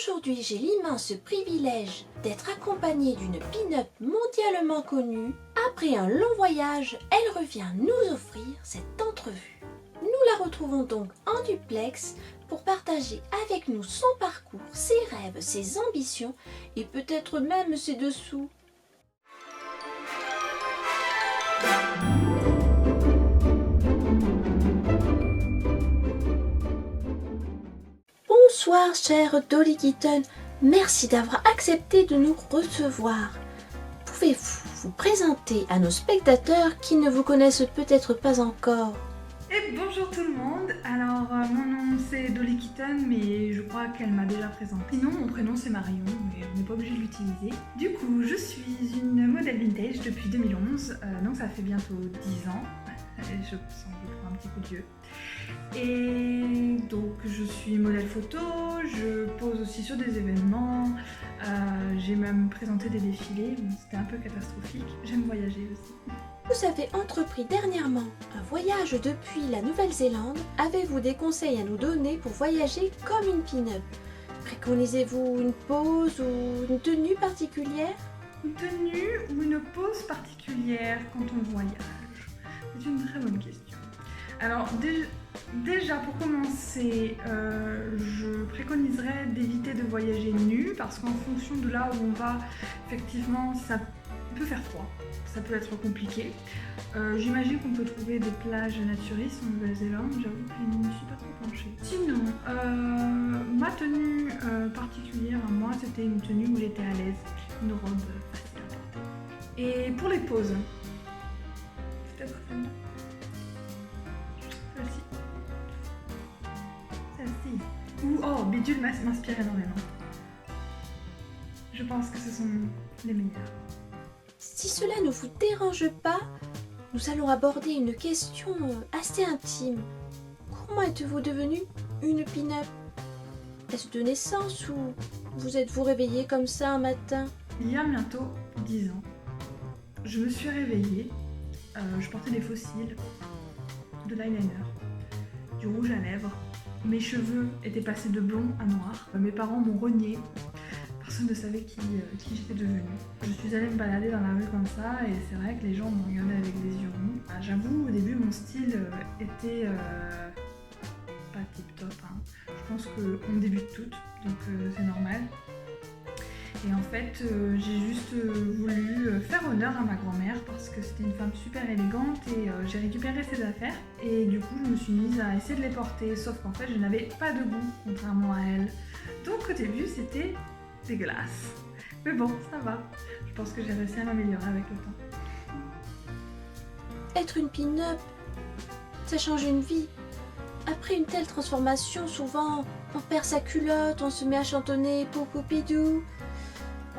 Aujourd'hui, j'ai l'immense privilège d'être accompagnée d'une pin-up mondialement connue. Après un long voyage, elle revient nous offrir cette entrevue. Nous la retrouvons donc en duplex pour partager avec nous son parcours, ses rêves, ses ambitions et peut-être même ses dessous. Bonsoir chère Dolly Kitten, merci d'avoir accepté de nous recevoir. Pouvez-vous vous présenter à nos spectateurs qui ne vous connaissent peut-être pas encore? Et bonjour tout le monde, alors mon nom c'est Dolly Kitten mais je crois qu'elle m'a déjà présenté. Sinon mon prénom c'est Marion mais on n'est pas obligé de l'utiliser. Du coup je suis une modèle vintage depuis 2011, donc ça fait bientôt 10 ans. Je sens que je prends un petit coup de vieux. Et donc je suis modèle photo, je pose aussi sur des événements, j'ai même présenté des défilés, bon, c'était un peu catastrophique, j'aime voyager aussi. Vous avez entrepris dernièrement un voyage depuis la Nouvelle-Zélande. Avez-vous des conseils à nous donner pour voyager comme une pin-up? Préconisez-vous une pose ou une tenue particulière? Une tenue ou une pose particulière quand on voyage? C'est une très bonne question. Alors déjà pour commencer, je préconiserais d'éviter de voyager nu parce qu'en fonction de là où on va, effectivement ça peut faire froid, ça peut être compliqué. J'imagine qu'on peut trouver des plages naturistes en Nouvelle-Zélande, j'avoue que je n'y suis pas trop penchée. Sinon, ma tenue particulière à moi, c'était une tenue où j'étais à l'aise, une robe facile à porter. Et pour les poses, peut-être celle-là. Celle-ci. Ou oh, Bidule m'inspire énormément. Je pense que ce sont les meilleurs. Si cela ne vous dérange pas, nous allons aborder une question assez intime. Comment êtes-vous devenue une pin-up? Est-ce de naissance ou vous êtes-vous réveillée comme ça un matin? Il y a bientôt 10 ans, je me suis réveillée, je portais des faux cils, de l'eyeliner, du rouge à lèvres. Mes cheveux étaient passés de blond à noir. Mes parents m'ont renié. Personne ne savait qui j'étais devenue. Je suis allée me balader dans la rue comme ça et c'est vrai que les gens m'ont regardé avec des yeux ronds. J'avoue, au début, mon style était pas tip-top. Hein. Je pense qu'on débute toutes, donc c'est normal. Et en fait, j'ai juste voulu faire honneur à ma grand-mère parce que c'était une femme super élégante et j'ai récupéré ses affaires. Et du coup, je me suis mise à essayer de les porter, sauf qu'en fait, je n'avais pas de goût, contrairement à elle. Donc au début, c'était dégueulasse. Mais bon, ça va. Je pense que j'ai réussi à m'améliorer avec le temps. Être une pin-up, ça change une vie. Après une telle transformation, souvent, on perd sa culotte, on se met à chantonner « Poupoupidou ».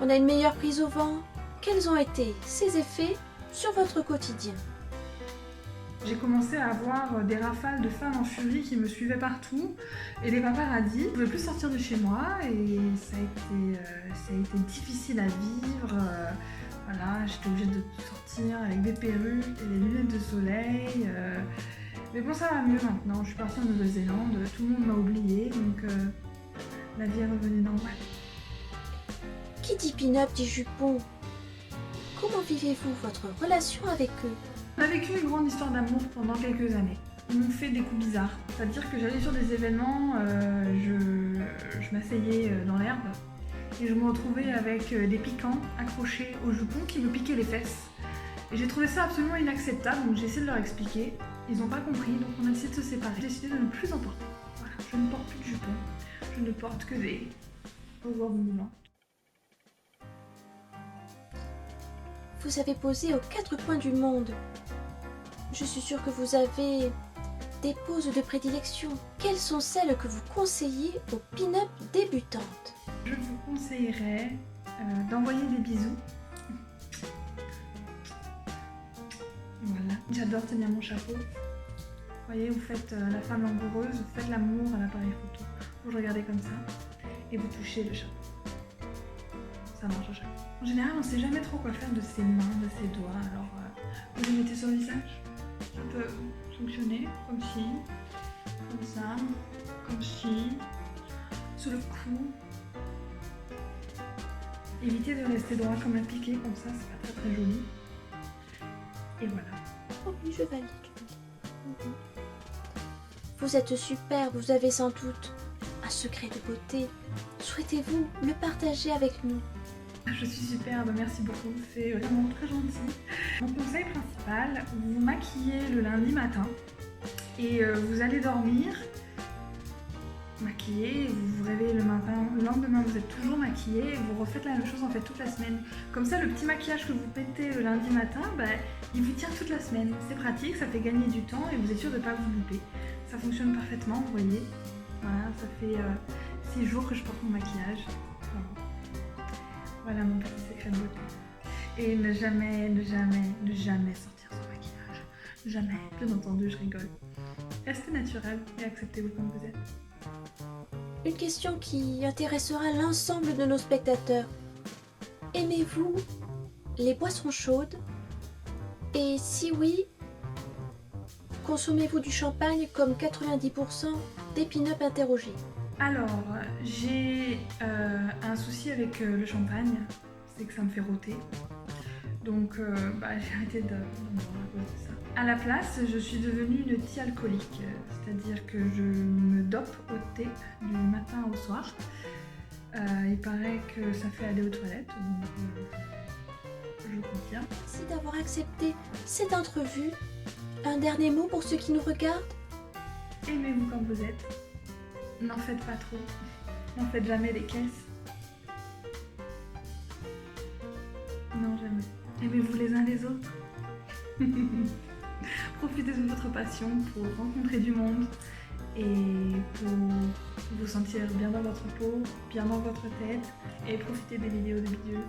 On a une meilleure prise au vent. Quels ont été ces effets sur votre quotidien? J'ai commencé à avoir des rafales de femmes en furie qui me suivaient partout et les paparazzis. Je ne pouvais plus sortir de chez moi et ça a été difficile à vivre. Voilà, j'étais obligée de sortir avec des perruques et des lunettes de soleil. Mais bon, ça va mieux maintenant. Je suis partie en Nouvelle-Zélande, tout le monde m'a oubliée, donc la vie est revenue normale. Qui dit pin-up dit jupon. Comment vivez-vous votre relation avec eux? On a vécu une grande histoire d'amour pendant quelques années. Ils m'ont fait des coups bizarres. C'est-à-dire que j'allais sur des événements, je m'asseyais dans l'herbe et je me retrouvais avec des piquants accrochés au jupon qui me piquaient les fesses. Et j'ai trouvé ça absolument inacceptable, donc j'ai essayé de leur expliquer. Ils n'ont pas compris, donc on a décidé de se séparer. J'ai décidé de ne plus en porter. Voilà, je ne porte plus de jupon. Je ne porte que des robes moulantes. Vous avez posé aux 4 coins du monde. Je suis sûre que vous avez des poses de prédilection. Quelles sont celles que vous conseillez aux pin-up débutantes? Je vous conseillerais d'envoyer des bisous. Voilà. J'adore tenir mon chapeau. Vous voyez, vous faites la femme langoureuse, vous faites l'amour à l'appareil photo. Vous regardez comme ça et vous touchez le chapeau. Ça marche à chaque fois. En général, on ne sait jamais trop quoi faire de ses mains, de ses doigts, alors vous les mettez sur le visage. Ça peut fonctionner comme ci, comme ça, comme ci, sur le cou, Évitez de rester droit comme un piqué, comme ça, c'est pas très très joli. Et voilà. Oh oui, je valide. Mhm. Vous êtes super, vous avez sans doute un secret de beauté. Souhaitez-vous le partager avec nous? Je suis superbe, merci beaucoup, c'est vraiment très gentil. Mon conseil principal, vous vous maquillez le lundi matin et vous allez dormir maquillé, vous vous réveillez le matin, le lendemain vous êtes toujours maquillé et vous refaites la même chose en fait toute la semaine. Comme ça, le petit maquillage que vous pétez le lundi matin, il vous tient toute la semaine. C'est pratique, ça fait gagner du temps et vous êtes sûr de ne pas vous louper. Ça fonctionne parfaitement, vous voyez. Voilà, ça fait 6 jours que je porte mon maquillage. Voilà mon petit secret de beauté. Et ne jamais sortir sans maquillage. Jamais, bien entendu, je rigole. Restez naturel et acceptez-vous comme vous êtes. Une question qui intéressera l'ensemble de nos spectateurs. Aimez-vous les boissons chaudes? Et si oui, consommez-vous du champagne comme 90% des pin-up interrogés? Alors, j'ai un souci avec le champagne, c'est que ça me fait rôter. Donc, j'ai arrêté de boire à cause de ça. À la place, je suis devenue une tea alcoolique, c'est-à-dire que je me dope au thé du matin au soir. Il paraît que ça fait aller aux toilettes, donc je confirme. Merci d'avoir accepté cette entrevue. Un dernier mot pour ceux qui nous regardent? Aimez-vous comme vous êtes. N'en faites pas trop. N'en faites jamais des caisses. Non, jamais. Aimez-vous les uns les autres. Profitez de votre passion pour rencontrer du monde et pour vous sentir bien dans votre peau, bien dans votre tête et profitez des vidéos de Bidieu.